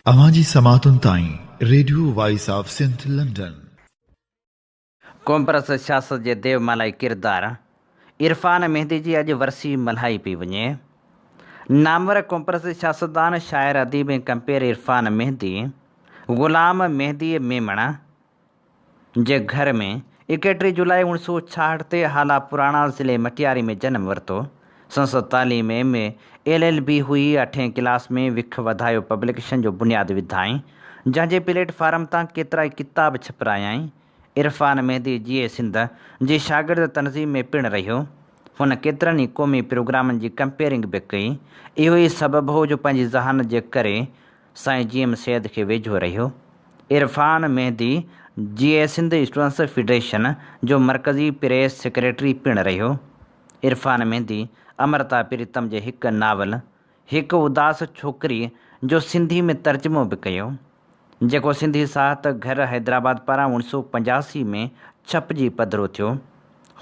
अवांजी समातुन ताईं radio voice of Sindh London. कॉम्प्रेस सियासत जे देवमालाई किरदारु इरफान मेहदी जी अॼु वरसी मल्हाई पई वञे। नामवर कॉम्प्रेस सियासतदान शाइर अदीब ऐं कंपेर इरफान मेहदी ग़ुलाम मेहदी मेमण जे घर में 31 जुलाई 1966 ते हाला पुराणा ज़िले मटियारी में जनम वरितो। संसद तालीम MA LLB हुई। 8वीं क्लास में विख वधायो पब्लिकेशन जो बुनियादु विधाई, जंहिंजे प्लेटफार्म तां केतिरा ई किताब छपरायाई। इरफान मेहदी GA सिंध जी शागिर्द तनज़ीम में पिणु रहियो। हुन केतिरनि ई क़ौमी प्रोग्रामनि जी कंपेयरिंग बि कई। इहो ई सबबु हो जो पंहिंजी ज़हान जे करे साईं GM सैद खे वेझो रहियो। इरफान मेहदी GA सिंध स्टूडेंट्स फेडरेशन जो मरकज़ी प्रेस सेक्रेटरी पिणु रहियो। इरफान मेहदी अमृता प्रीतम जे हिकु नावल हिकु उदास छोकिरी जो सिंधी में तर्जुमो बि कयो, जेको सिंधी साहित घर हैदराबाद पारां 1985 में छपिजी पधिरो थियो।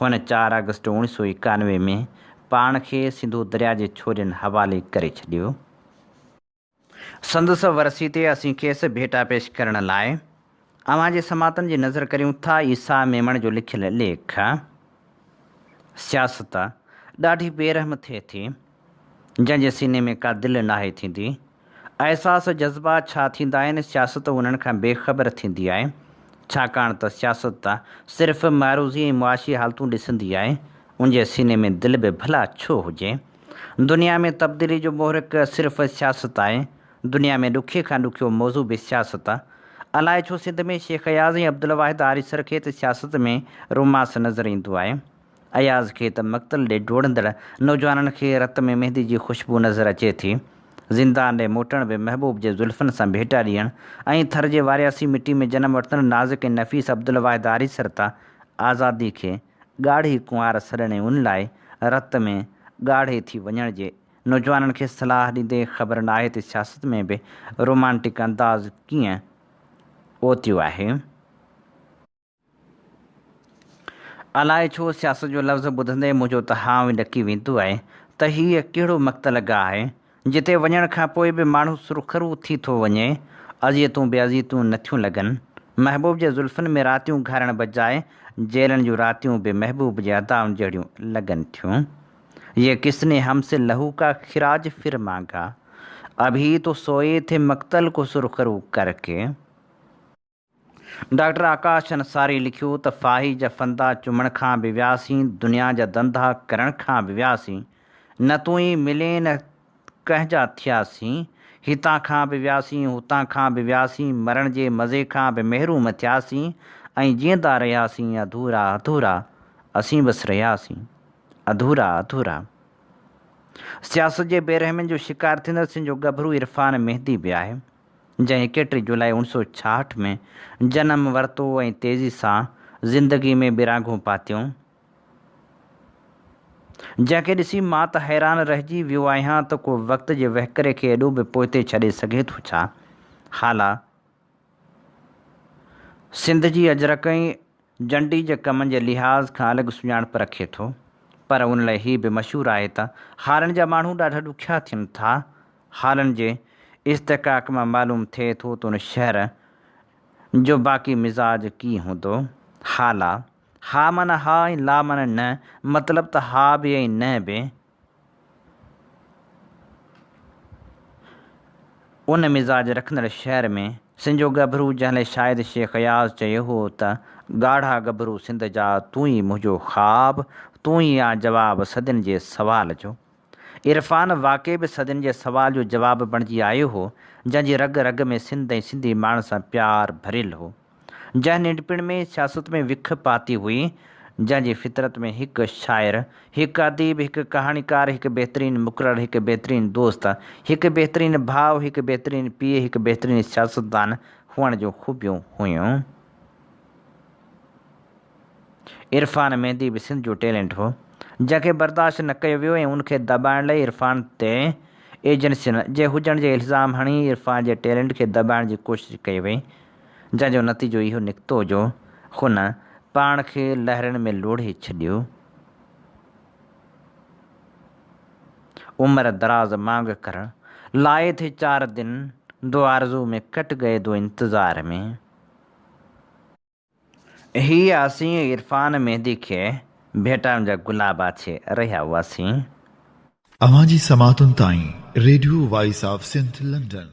हुन 4 अगस्त 1991 में पाण खे सिंधु दरिया जे छोरनि हवाले करे छॾियो। संदसि वरसी ते असीं खेसि भेटा पेश करण लाइ अव्हां जे समातनि जी नज़र करियूं था ईसा मेमण जो लिखियलु लेख। सियासत ॾाढी बेरहम थिए थी, जंहिंजे सीने में का दिलि नाहे थींदी। अहसास जज़्बात छा थींदा आहिनि, सियासत उन्हनि खां बेख़बर थींदी आहे, छाकाणि त सियासत सिर्फ़ु मारूज़ी ऐं मुआशी हालतूं ॾिसंदी आहे। उनजे सीने में दिलि बि भला छो हुजे। दुनिया में तब्दीली जो मोहरिक सिर्फ़ु सियासत आहे। दुनिया में ॾुखे खां ॾुखियो मौज़ू बि सियासत। अलाए छो सिंध में शेख अयाज़ ऐं अब्दुल वाहिद आरिसर खे त सियासत में रोमांस नज़र ईंदो आहे। अयाज़ खे त मक़तल ॾे डोड़ंदड़ नौजवाननि खे रत में मेहंदी जी ख़ुशबू नज़र अचे थी। ज़िंदान ॾे मोटण बि महबूब जे ज़ुल्फ़नि सां भेटा ॾियणु ऐं थर जे वारियासी मिटी में जनम वठंदड़ नाज़ुक ऐं नफ़ीस अब्दुल वाहिद आरिसर त आज़ादी खे ॻाढ़ी कुंवार सॾण ऐं उन लाइ रत में ॻाढ़े थी वञण जे नौजवाननि खे सलाह ॾींदे ख़बर नाहे त सियासत में बि रोमांटिक अंदाज़ कीअं ओतियो आहे। अलाए छो सियासत जो लफ़्ज़ ॿुधंदे मुंहिंजो त हाव ॾकी वेंदो आहे त हीअ कहिड़ो मक़तल गाह आहे, जिते वञण खां पोइ बि माण्हू सुरख़रू थी थो वञे। अज़ियतूं बेअज़ियतूं नथियूं लॻनि। महबूब जे ज़ुल्फ़नि में रातियूं घारण बजाए जेलनि जूं रातियूं बि महबूब जे अदाउनि जहिड़ियूं लॻनि थियूं। ये किसने हमसे लहू का खिराज फिर मांगा, अभी तो सोए थे मक़तल को सुरख़रू करके। डॉक्टर आकाश अंसारी लिखियो त फ़ाहिज फंदा चुमण खां बि वियासीं, दुनिया जा धंधा करण खां बि वियासीं, न तूं ई मिले न कंहिंजा थियासीं। हितां खां बि वियासीं, हुतां खां बि वियासीं, मरण जे मज़े खां बि महरूम थियासीं ऐं जीअंदा रहियासीं अधूरा अधूरा असीं बसि रहियासीं अधूरा अधूरा। सियासत जे बेरहमियुनि जो शिकार थींदड़ सिंध जो गभरू इरफान मेहदी बि आहे, जंहिं 31 जुलाई 1966 में जनम वरितो ऐं तेज़ी सां ज़िंदगी में बिरांगूं पातियूं, जंहिंखे ॾिसी मां त हैरान रहिजी वियो आहियां त को वक़्त जे वहकरे खे एॾो बि पोइते छॾे सघे थो छा। हाला सिंध जी अजरक ऐं जंडी जे कमनि जे लिहाज़ खां अलॻि सुञाणप रखे थो, पर उन लाइ हीअ बि मशहूरु आहे त हालनि जा माण्हू ॾाढा ॾुखिया थियनि था। हालनि जे इस्तिकाक मां मालूम थिए थो त उन शहर जो बाक़ी मिज़ाज कीअं हूंदो। हाला हा माना हा ऐं ला माना न, मतिलबु त हा बि ऐं न बि। उन मिज़ाज रखंदड़ शहर में सिंध जो गभरू, जंहिं लाइ शायदि शेख अयाज़ चयो हो त ॻाढ़ा गभरू सिंध जा, तूं ई मुंहिंजो ख़्वाबु, तूं ई आ जवाबु सदियुनि जे सवाल जो। इरफान वाक़ई बि सदियुनि जे सवाल जो जवाबु बणिजी आयो हो, जंहिंजी रग रग में सिंध ऐं सिंधी माण्हुनि सां प्यारु भरियलु हो, जंहिं नंढपिण में सियासत में विख पाती हुई, जंहिंजी फितरत में हिकु शाइर, हिकु अदीब, हिकु कहाणीकार, हिकु बहितरीनु मुक़ररु, हिकु बहितरीनु दोस्त, हिकु बहितरीनु भाउ, हिकु बहितरीनु पीउ, हिकु बहितरीनु सियासतदान हुअण जो ख़ूबियूं हुयूं। इरफान मेहदी बि सिंध जो टैलेंट हो, जंहिंखे बर्दाश्त न कयो वियो ऐं उनखे दॿाइण लाइ इरफान ते एजेंसियुनि जे हुजण जे इल्ज़ाम हणी इरफान जे टैलेंट खे दॿाइण जी कोशिशि कई वई, जंहिंजो नतीजो इहो निकितो जो हुन पाण खे लहरनि में लोढ़े छॾियो। उमिरि दराज़ मांग करणु लाए थे 4 दिन दो आरज़ू में कट गए दो इंतज़ार में। ही आसीं इरफान मेहदी खे भेटण जा गुलाबा छे रहिया हुआसीं। अवां जी समातुनि ताईं radio voice of Sindh London.